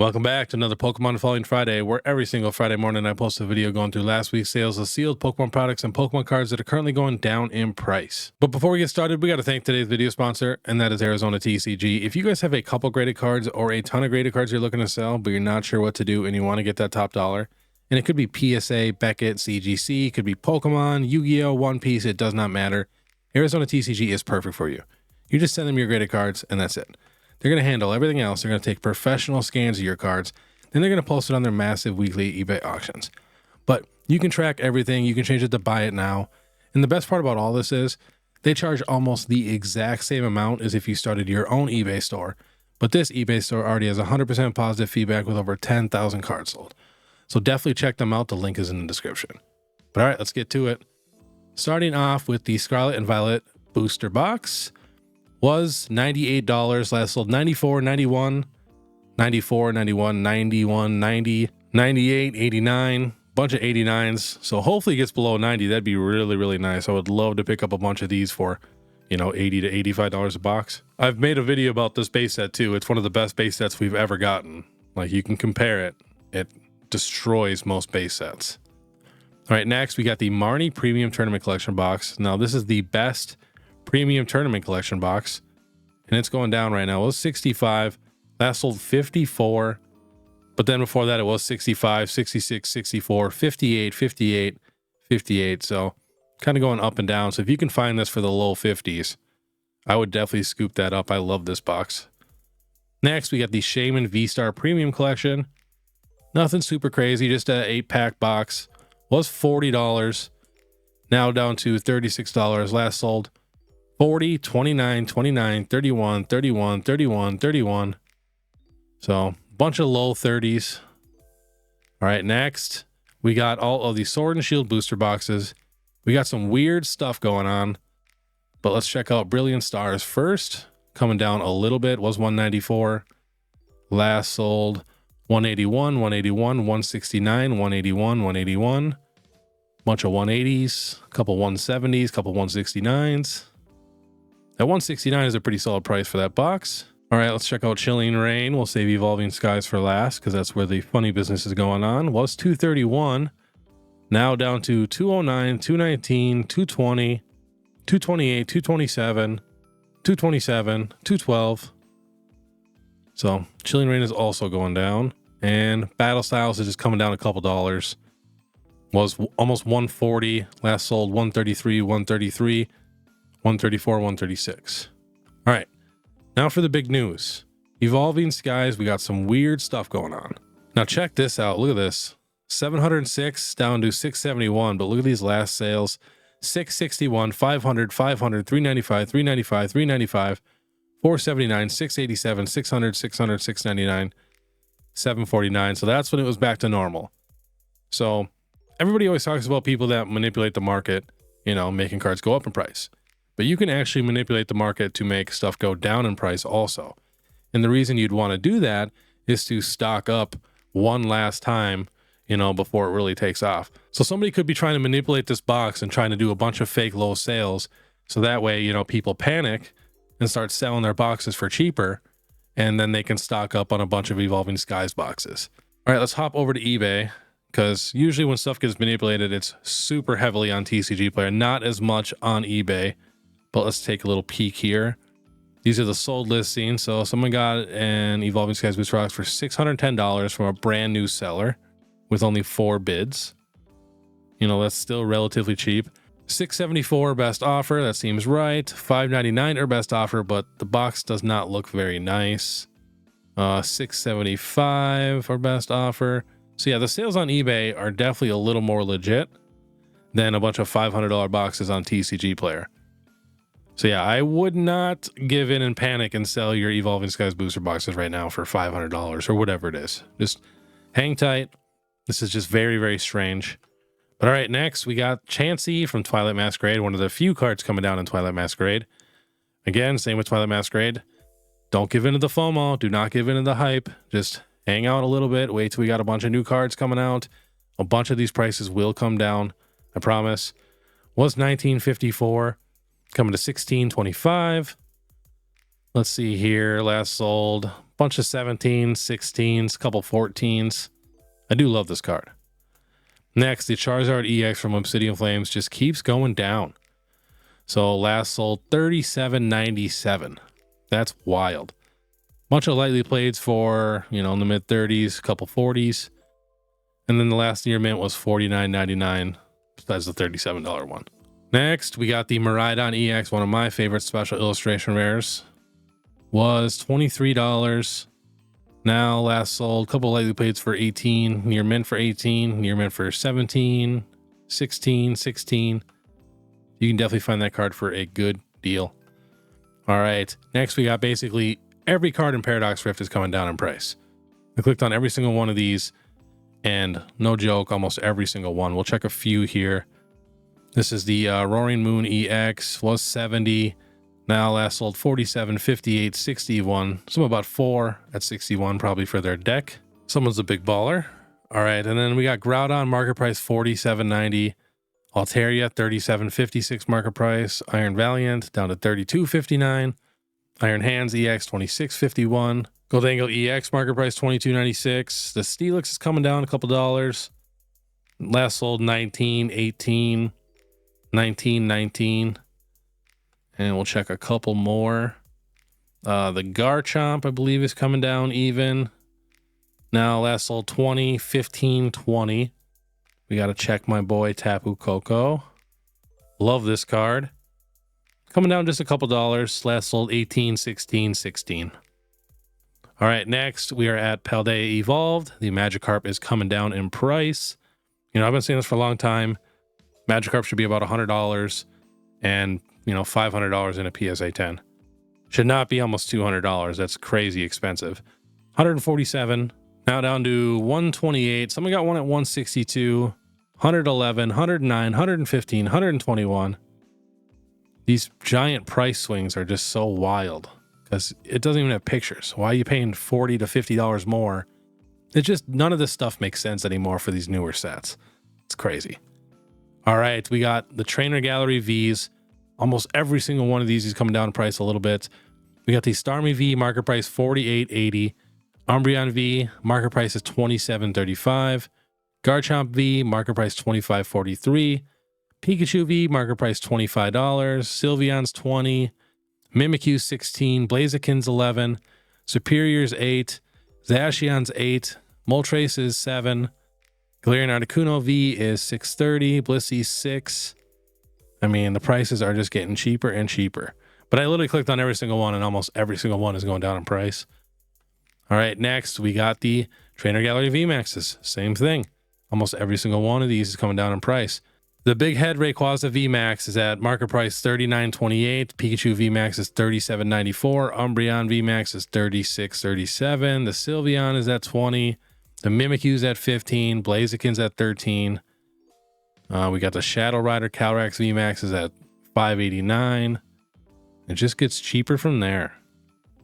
Welcome back to another Pokemon Following Friday, where every single Friday morning I post a video going through last week's sales of sealed Pokemon products and Pokemon cards that are currently going down in price. But before we get started, we got to thank today's video sponsor, and that is Arizona TCG. If you guys have a couple graded cards or a ton of graded cards you're looking to sell, but you're not sure what to do and you want to get that top dollar, and it could be PSA, Beckett, CGC, it could be Pokemon, Yu-Gi-Oh, One Piece, it does not matter. Arizona TCG is perfect for you. You just send them your graded cards and that's it. They're going to handle everything else. They're going to take professional scans of your cards. Then they're going to post it on their massive weekly eBay auctions. But you can track everything. You can change it to buy it now. And the best part about all this is they charge almost the exact same amount as if you started your own eBay store. But this eBay store already has 100% positive feedback with over 10,000 cards sold. So definitely check them out. The link is in the description. But all right, let's get to it. Starting off with the Scarlet and Violet booster box. Was $98, last sold 94, 91, 94, 91, 91, 90, 98, 89, bunch of 89s. So hopefully it gets below 90. That'd be really, really nice. I would love to pick up a bunch of these for, $80 to $85 a box. I've made a video about this base set too. It's one of the best base sets we've ever gotten. Like, you can compare it. It destroys most base sets. All right, next we got the Marnie Premium Tournament Collection box. Now this is the best Premium Tournament Collection box, and it's going down right now. It was 65, last sold 54, but then before that it was 65, 66, 64, 58, 58, 58. So kind of going up and down. So if you can find this for the low 50s, I would definitely scoop that up. I love this box. Next we got the Shaman V-Star Premium Collection. Nothing super crazy, just a 8-pack box. Was $40, now down to $36. Last sold 40, 29, 29, 31, 31, 31, 31. So bunch of low 30s. All right, next we got all of the Sword and Shield booster boxes. We got some weird stuff going on, but let's check out Brilliant Stars first. Coming down a little bit, was 194. Last sold 181, 181, 169, 181, 181. Bunch of 180s, a couple 170s, couple 169s. That 169 is a pretty solid price for that box. All right, let's check out Chilling Reign. We'll save Evolving Skies for last because that's where the funny business is going on. Was 231, now down to 209, 219, 220, 228, 227, 227, 212. So Chilling Reign is also going down. And Battle Styles is just coming down a couple dollars. Was almost 140, last sold 133, 133. 134, 136. All right, now for the big news. Evolving Skies, we got some weird stuff going on. Now check this out. Look at this. 706 down to 671, but look at these last sales. 661, 500, 500, 395, 395, 395, 479, 687, 600, 600, 699, 749. So that's when it was back to normal. So everybody always talks about people that manipulate the market, making cards go up in price. But you can actually manipulate the market to make stuff go down in price also. And the reason you'd want to do that is to stock up one last time, before it really takes off. So somebody could be trying to manipulate this box and trying to do a bunch of fake low sales. So that way, people panic and start selling their boxes for cheaper. And then they can stock up on a bunch of Evolving Skies boxes. All right, let's hop over to eBay. Because usually when stuff gets manipulated, it's super heavily on TCG Player, not as much on eBay. But let's take a little peek here. These are the sold listings. So someone got an Evolving Skies booster box for $610 from a brand new seller with only 4 bids. That's still relatively cheap. $674 best offer. That seems right. $599 or best offer, but the box does not look very nice. $675 for best offer. So yeah, the sales on eBay are definitely a little more legit than a bunch of $500 boxes on TCG Player. So yeah, I would not give in and panic and sell your Evolving Skies booster boxes right now for $500 or whatever it is. Just hang tight. This is just very, very strange. But all right, next we got Chansey from Twilight Masquerade, one of the few cards coming down in Twilight Masquerade. Again, same with Twilight Masquerade. Don't give in to the FOMO. Do not give in to the hype. Just hang out a little bit. Wait till we got a bunch of new cards coming out. A bunch of these prices will come down. I promise. Was $19.54. Coming to $16.25. Let's see here. Last sold Bunch of 17s, 16s, couple 14s. I do love this card. Next, the Charizard EX from Obsidian Flames just keeps going down. So last sold $37.97. That's wild. Bunch of lightly playeds for, in the mid 30s, couple 40s. And then the last near mint was $49.99. That's the $37 one. Next, we got the Miraidon EX, one of my favorite special illustration rares. Was $23. Now last sold, couple lightly playeds for 18, near mint for 18, near mint for 17, 16, 16. You can definitely find that card for a good deal. All right, next we got basically every card in Paradox Rift is coming down in price. I clicked on every single one of these, and no joke, almost every single one. We'll check a few here. This is the Roaring Moon EX, was 70. Now last sold 47, 58, 61. Some about 4 at 61, probably for their deck. Someone's a big baller. All right, and then we got Groudon, market price $47.90. Altaria, $37.56 market price. Iron Valiant down to $32.59. Iron Hands EX, $26.51. Goldango EX, market price $22.96. The Steelix is coming down a couple dollars. Last sold 19, 18, 19, 19. And we'll check a couple more. The Garchomp, I believe, is coming down even. Now last sold 20, 15, 20. We got to check my boy Tapu Koko. Love this card. Coming down just a couple dollars. Last sold 18, 16, 16. All right, next we are at Paldea Evolved. The Magikarp is coming down in price. I've been saying this for a long time. Magikarp should be about $100 and, $500 in a PSA 10. Should not be almost $200. That's crazy expensive. 147, now down to 128. Someone got one at 162, 111, 109, 115, 121. These giant price swings are just so wild because it doesn't even have pictures. Why are you paying $40 to $50 more? It's just none of this stuff makes sense anymore for these newer sets. It's crazy. All right, we got the Trainer Gallery Vs. Almost every single one of these is coming down in price a little bit. We got the Starmie V, market price $48.80. Umbreon V, market price is $27.35. Garchomp V, market price $25.43. Pikachu V, market price $25. Sylveon's $20. Mimikyu $16. Blaziken's $11. Superior's $8. Zacian's $8. Moltres is $7. Galarian Articuno V is $6.30. Blissey's $6. I mean, the prices are just getting cheaper and cheaper. But I literally clicked on every single one, and almost every single one is going down in price. All right, next we got the Trainer Gallery VMAXs. Same thing. Almost every single one of these is coming down in price. The Big Head Rayquaza VMAX is at market price $39.28. Pikachu VMAX is $37.94. Umbreon VMAX is $36.37. The Sylveon is at $20. The Mimikyu's at $15. Blaziken's at $13. We got the Shadow Rider Calyrex VMAX is at $5.89. It just gets cheaper from there.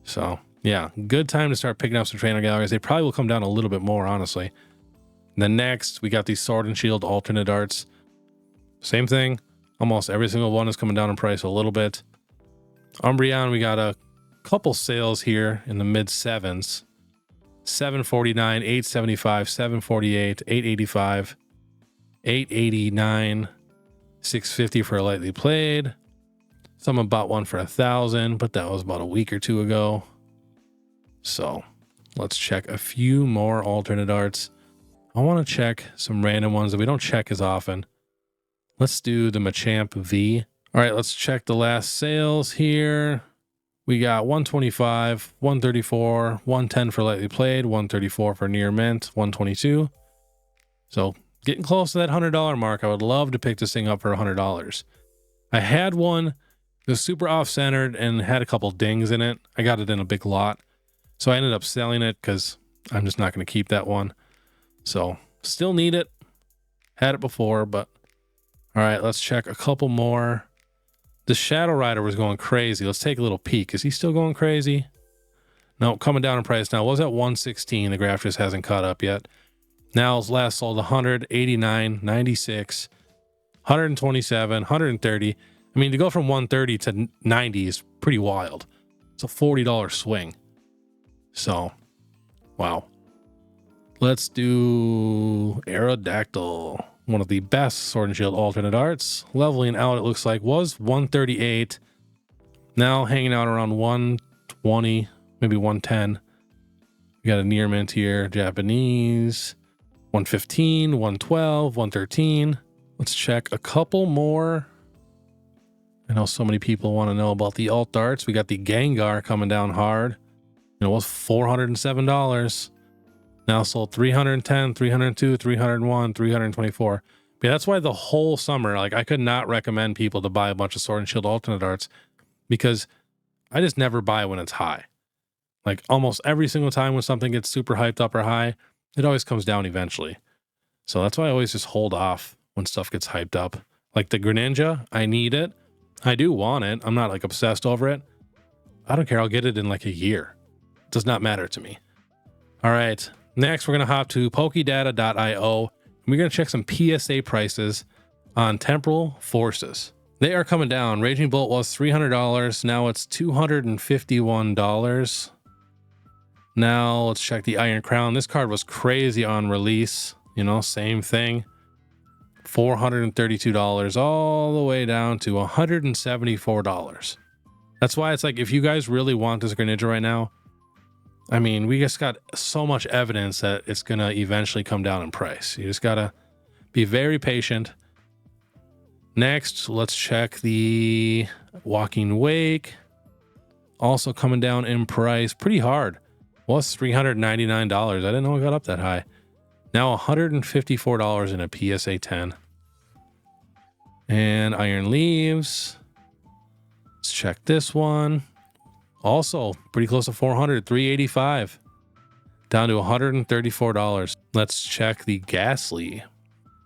So yeah, good time to start picking up some trainer galleries. They probably will come down a little bit more, honestly. And then next, we got these Sword and Shield alternate arts. Same thing. Almost every single one is coming down in price a little bit. Umbreon, we got a couple sales here in the mid sevens. $7.49, $8.75, $7.48, $8.85, $8.89, $6.50 for a lightly played. Someone bought one for $1,000, but that was about a week or two ago. So let's check a few more alternate arts. I want to check some random ones that we don't check as often. Let's do the Machamp V. All right, let's check the last sales here. We got 125, 134, 110 for lightly played, 134 for near mint, 122. So getting close to that $100 mark. I would love to pick this thing up for $100. I had one that was super off-centered and had a couple dings in it. I got it in a big lot. So I ended up selling it because I'm just not going to keep that one. So still need it. Had it before, but all right, let's check a couple more. The Shadow Rider was going crazy. Let's take a little peek. Is he still going crazy? No, coming down in price now. Was at 116. The graph just hasn't caught up yet. Now it's last sold 189, 96, 127, 130. I mean, to go from 130 to 90 is pretty wild. It's a $40 swing. So, wow. Let's do Aerodactyl. One of the best Sword and Shield alternate arts. Leveling out, it looks like, was 138. Now hanging out around 120, maybe 110. We got a near mint here, Japanese. 115, 112, 113. Let's check a couple more. I know so many people want to know about the alt arts. We got the Gengar coming down hard. It was $407. Now sold 310, 302, 301, 324. But yeah, that's why the whole summer, like, I could not recommend people to buy a bunch of Sword and Shield alternate arts, because I just never buy when it's high. Like, almost every single time when something gets super hyped up or high, it always comes down eventually. So that's why I always just hold off when stuff gets hyped up. Like the Greninja, I need it. I do want it. I'm not like obsessed over it. I don't care. I'll get it in like a year. It does not matter to me. All right. Next, we're going to hop to Pokedata.io. We're going to check some PSA prices on Temporal Forces. They are coming down. Raging Bolt was $300. Now it's $251. Now let's check the Iron Crown. This card was crazy on release. You know, same thing. $432 all the way down to $174. That's why it's like, if you guys really want this Greninja right now, I mean, we just got so much evidence that it's going to eventually come down in price. You just got to be very patient. Next, let's check the Walking Wake. Also coming down in price pretty hard. Was $399. I didn't know it got up that high. Now $154 in a PSA 10. And Iron Leaves. Let's check this one. Also pretty close to 400, $385. Down to $134. Let's check the Ghastly.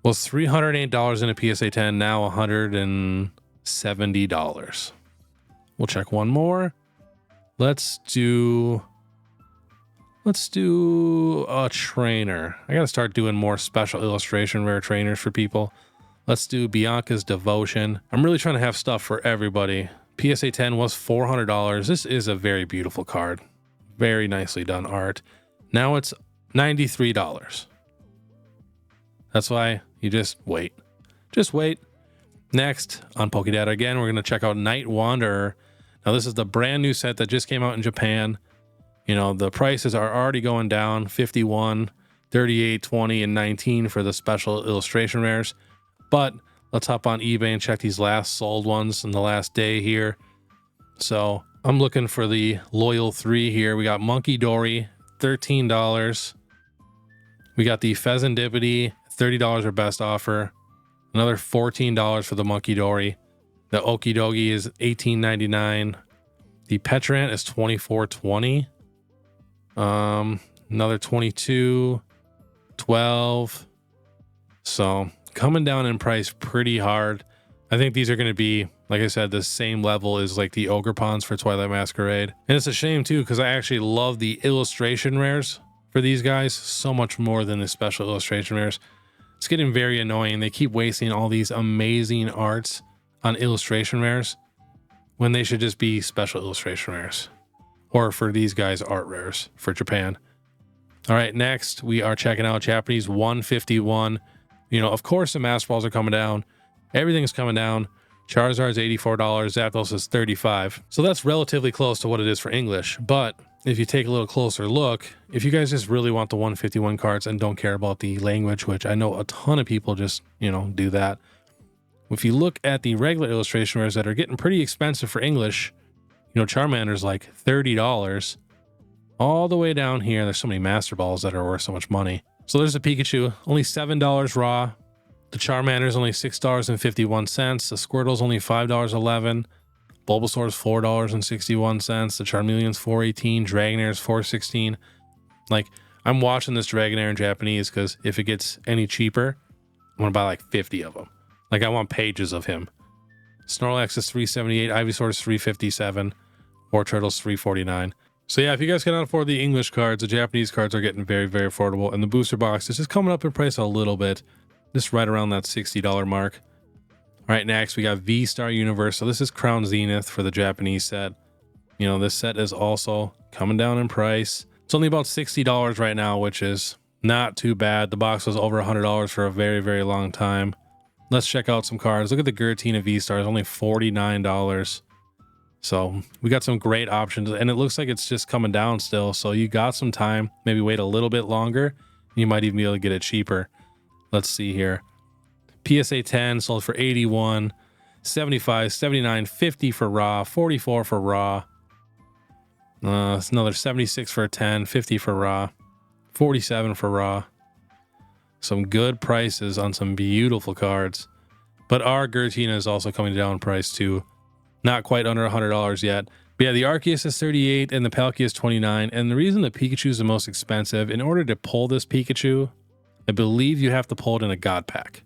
Was $308 in a PSA 10, now $170. We'll check one more. Let's do a trainer. I gotta start doing more special illustration rare trainers for people. Let's do Bianca's Devotion. I'm really trying to have stuff for everybody. PSA 10 was $400. This is a very beautiful card. Very nicely done art. Now it's $93. That's why you just wait. Just wait. Next on Pokedata again, we're going to check out Night Wanderer. Now this is the brand new set that just came out in Japan. You know, the prices are already going down. 51, 38, 20, and 19 for the special illustration rares. But let's hop on eBay and check these last sold ones in the last day here. So I'm looking for the Loyal 3 here. We got Monkey Dory, $13. We got the Pheasantipity, $30 our best offer. Another $14 for the Monkey Dory. The Okidogi is $18.99. The Petrant is $24.20. Another $22, $12. So coming down in price pretty hard. I think these are going to be, like I said, the same level as like the Ogerpons for Twilight Masquerade. And it's a shame too, because I actually love the illustration rares for these guys so much more than the special illustration rares. It's getting very annoying. They keep wasting all these amazing arts on illustration rares when they should just be special illustration rares. Or for these guys, art rares for Japan. All right, next we are checking out Japanese 151. You know, of course the Master Balls are coming down. Everything's coming down. Charizard's $84, Zapdos is $35. So that's relatively close to what it is for English. But if you take a little closer look, if you guys just really want the 151 cards and don't care about the language, which I know a ton of people just, you know, do that. If you look at the regular illustration rares that are getting pretty expensive for English, you know, Charmander's like $30 all the way down here. There's so many Master Balls that are worth so much money. So there's a Pikachu, only $7 raw. The Charmander's only $6.51. The Squirtle's only $5.11. Bulbasaur's $4.61. The Charmeleon's $4.18. Dragonair's $4.16. Like, I'm watching this Dragonair in Japanese because if it gets any cheaper, I'm gonna buy like 50 of them. Like, I want pages of him. Snorlax is $378. Ivysaur's $357. Wartortle's $349. So yeah, if you guys cannot afford the English cards, the Japanese cards are getting very, very affordable. And the booster box is just coming up in price a little bit. Just right around that $60 mark. All right, next we got V-Star Universe. So this is Crown Zenith for the Japanese set. You know, this set is also coming down in price. It's only about $60 right now, which is not too bad. The box was over $100 for a very, very long time. Let's check out some cards. Look at the Giratina V-Stars, only $49. So we got some great options, and it looks like it's just coming down still. So you got some time, maybe wait a little bit longer. You might even be able to get it cheaper. Let's see here. PSA 10 sold for 81, 75, 79, 50 for raw, 44 for raw. It's another 76 for a 10, 50 for raw, 47 for raw. Some good prices on some beautiful cards. But our Giratina is also coming down in price too. Not quite under $100 yet. But yeah, the Arceus is 38 and the Palkia is 29. And the reason the Pikachu is the most expensive, in order to pull this Pikachu, I believe you have to pull it in a God Pack.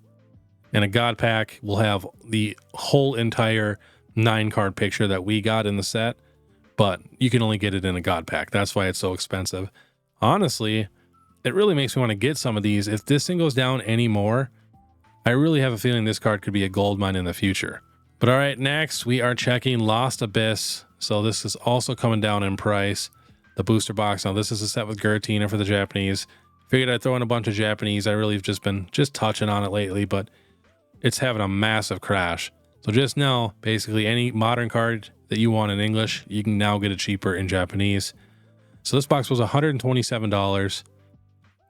And a God Pack will have the whole entire 9-card picture that we got in the set. But you can only get it in a God Pack. That's why it's so expensive. Honestly, it really makes me want to get some of these. If this thing goes down anymore, I really have a feeling this card could be a gold mine in the future. But all right, next we are checking Lost Abyss. So this is also coming down in price. The booster box. Now this is a set with Giratina for the Japanese. Figured I'd throw in a bunch of Japanese. I really have just been touching on it lately, but it's having a massive crash. So just know, basically any modern card that you want in English, you can now get it cheaper in Japanese. So this box was $127.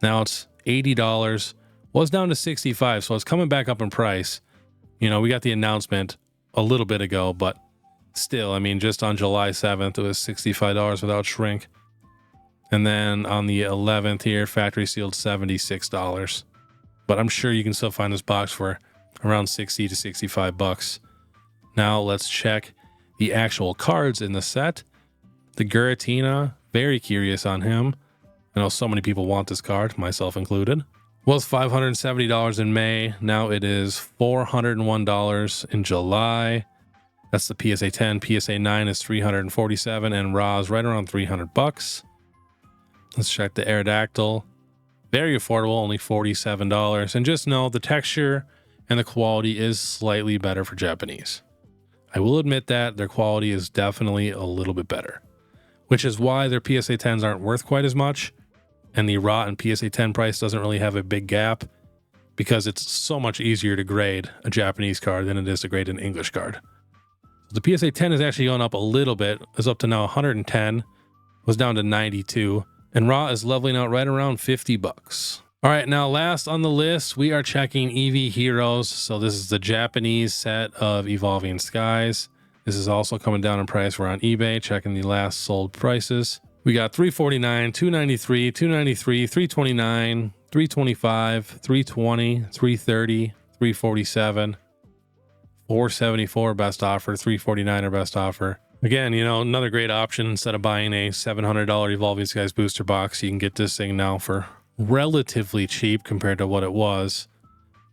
Now it's $80. Was down to $65, so it's coming back up in price. You know, we got the announcement a little bit ago, but still, I mean, just on July 7th, it was $65 without shrink. And then on the 11th here, factory sealed $76. But I'm sure you can still find this box for around 60 to 65 bucks. Now let's check the actual cards in the set. The Giratina, very curious on him. I know so many people want this card, myself included. Was $570 in May. Now it is $401 in July. That's the PSA 10. PSA 9 is $347, and raw is right around 300 bucks. Let's check the Aerodactyl. Very affordable, only $47. And just know the texture and the quality is slightly better for Japanese. I will admit that their quality is definitely a little bit better, which is why their PSA 10s aren't worth quite as much. And the raw and PSA 10 price doesn't really have a big gap because it's so much easier to grade a Japanese card than it is to grade an English card. The PSA 10 is actually going up a little bit. It's up to now 110, was down to 92, and raw is leveling out right around 50 bucks. All right, now last on the list, we are checking EV Heroes. So this is the Japanese set of Evolving Skies. This is also coming down in price. We're on eBay checking the last sold prices. We got $349, $293, $293, $329, $325, $320, $330, $347, $474 best offer, $349 our best offer. Again, you know, another great option. Instead of buying a $700 Evolving Skies booster box, you can get this thing now for relatively cheap compared to what it was.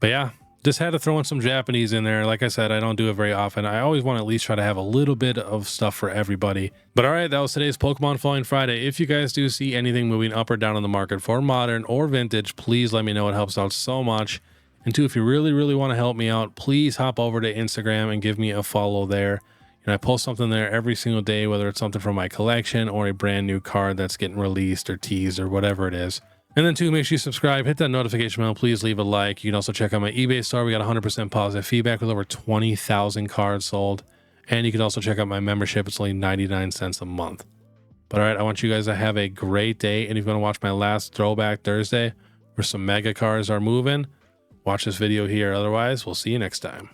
But yeah, just had to throw in some Japanese in there. Like I said, I don't do it very often. I always want to at least try to have a little bit of stuff for everybody. But all right, that was today's Pokemon Falling Friday. If you guys do see anything moving up or down on the market for modern or vintage, please let me know. It helps out so much. And two, if you really, really want to help me out, please hop over to Instagram and give me a follow there. And I post something there every single day, whether it's something from my collection or a brand new card that's getting released or teased or whatever it is. And then two, make sure you subscribe, hit that notification bell, please leave a like. You can also check out my eBay store. We got 100% positive feedback with over 20,000 cards sold. And you can also check out my membership. It's only 99 cents a month. But all right, I want you guys to have a great day. And if you want to watch my last Throwback Thursday, where some mega cards are moving, watch this video here. Otherwise, we'll see you next time.